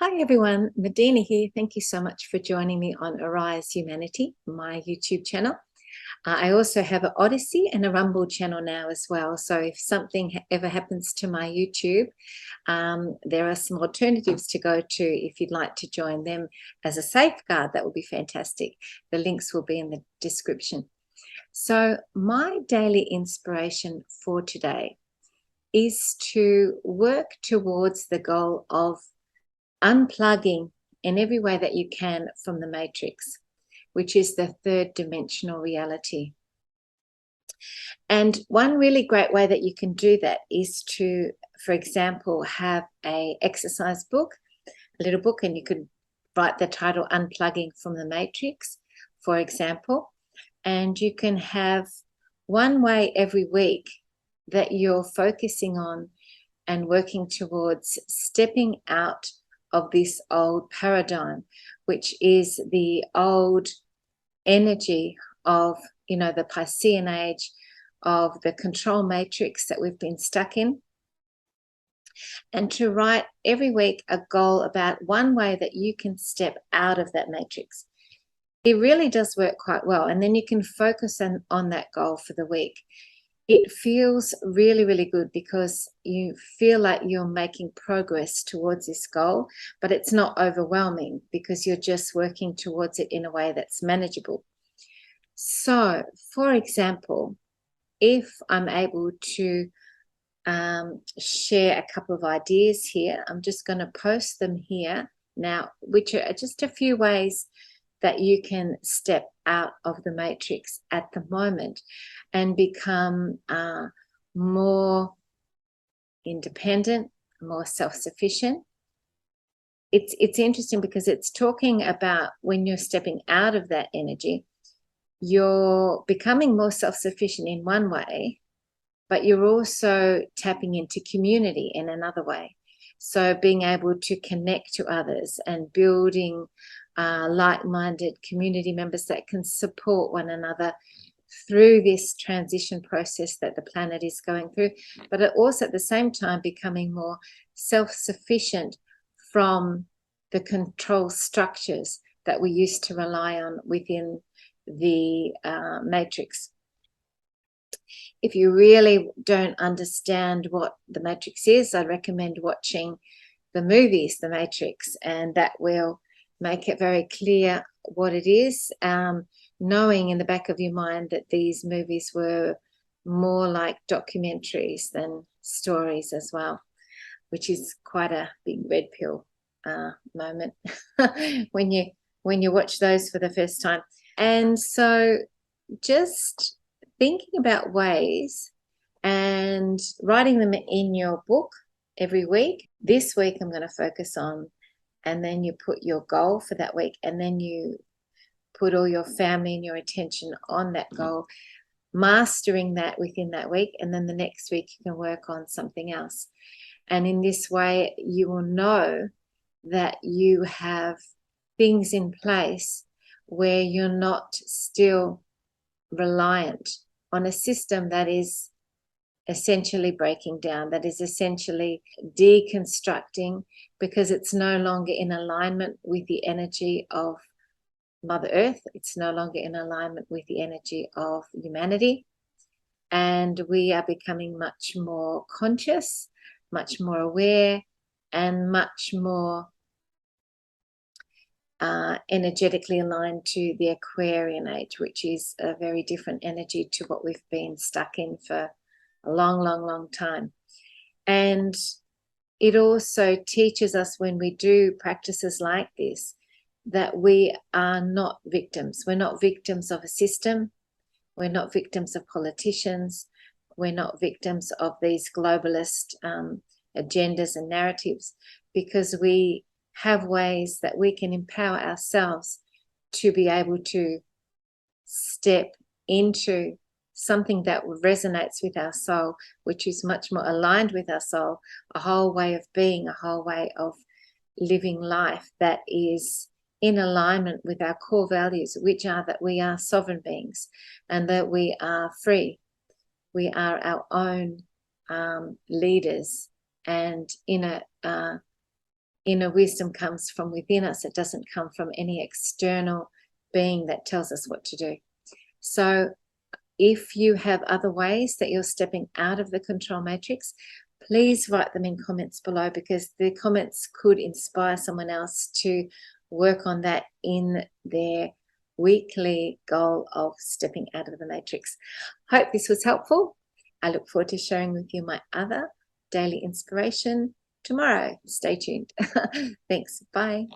Hi everyone, Medina here. Thank you so much for joining me on Arise Humanity, my YouTube channel. I also have an Odyssey and a Rumble channel now as well. So if something ever happens to my YouTube, there are some alternatives to go to if you'd like to join them as a safeguard. That would be fantastic. The links will be in the description. So my daily inspiration for today is to work towards the goal of unplugging in every way that you can from the matrix, which is the third dimensional reality. And one really great way that you can do that is to, for example, have a exercise book, a little book, and you could write the title Unplugging from the Matrix, for example, and you can have one way every week that you're focusing on and working towards stepping out of this old paradigm, which is the old energy of, the Piscean age, of the control matrix that we've been stuck in. And to write every week a goal about one way that you can step out of that matrix. It really does work quite well. And then you can focus on that goal for the week. It feels really, really good because you feel like you're making progress towards this goal, but it's not overwhelming because you're just working towards it in a way that's manageable. So, for example, if I'm able to share a couple of ideas here, I'm just going to post them here now, which are just a few ways that you can step out of the matrix at the moment and become more independent, more self-sufficient. It's interesting because it's talking about when you're stepping out of that energy, you're becoming more self-sufficient in one way, but you're also tapping into community in another way. So being able to connect to others and building like-minded community members that can support one another through this transition process that the planet is going through, but also at the same time becoming more self-sufficient from the control structures that we used to rely on within the matrix. If you really don't understand what the matrix is, I recommend watching the movies, The Matrix, and that will make it very clear what it is, knowing in the back of your mind that these movies were more like documentaries than stories as well, which is quite a big red pill moment when you watch those for the first time. And so just thinking about ways and writing them in your book every week. This week I'm going to focus on, and then you put your goal for that week, and then you put all your family and your attention on that goal, mastering that within that week, and then the next week you can work on something else. And in this way you will know that you have things in place where you're not still reliant on a system that is essentially breaking down, that is essentially deconstructing, because it's no longer in alignment with the energy of Mother Earth. It's no longer in alignment with the energy of humanity. And we are becoming much more conscious, much more aware, and much more energetically aligned to the Aquarian age, which is a very different energy to what we've been stuck in for a long, long, long time. And it also teaches us, when we do practices like this, that we are not victims. We're not victims of a system. We're not victims of politicians. We're not victims of these globalist agendas and narratives, because we have ways that we can empower ourselves to be able to step into something that resonates with our soul, which is much more aligned with our soul, a whole way of being, a whole way of living life that is in alignment with our core values, which are that we are sovereign beings and that we are free. We are our own leaders, and in a inner wisdom comes from within us. It doesn't come from any external being that tells us what to do. So if you have other ways that you're stepping out of the control matrix, please write them in comments below, because the comments could inspire someone else to work on that in their weekly goal of stepping out of the matrix. Hope this was helpful. I look forward to sharing with you my other daily inspiration tomorrow. Stay tuned. Thanks. Bye.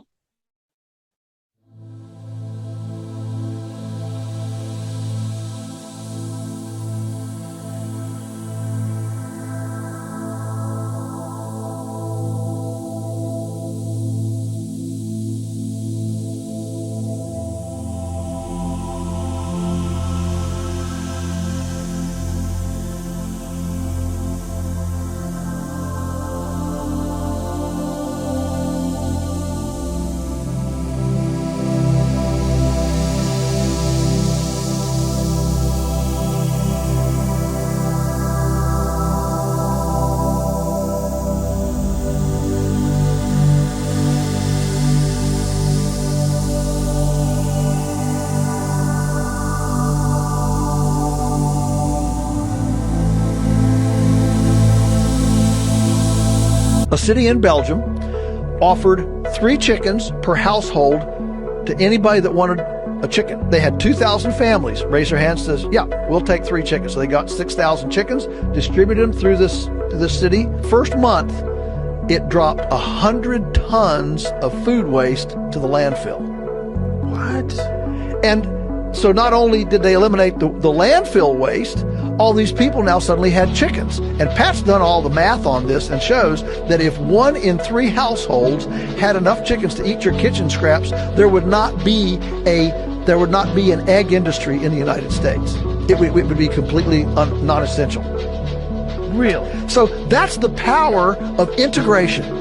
A city in Belgium offered 3 chickens per household to anybody that wanted a chicken. They had 2,000 families raise their hands, says, yeah, we'll take 3 chickens. So they got 6,000 chickens, distributed them through this city. First month, it dropped 100 tons of food waste to the landfill. What? And so not only did they eliminate the landfill waste, all these people now suddenly had chickens. And Pat's done all the math on this and shows that if 1 in 3 households had enough chickens to eat your kitchen scraps, there would not be an egg industry in the United States. It would be completely non-essential. Really? So that's the power of integration.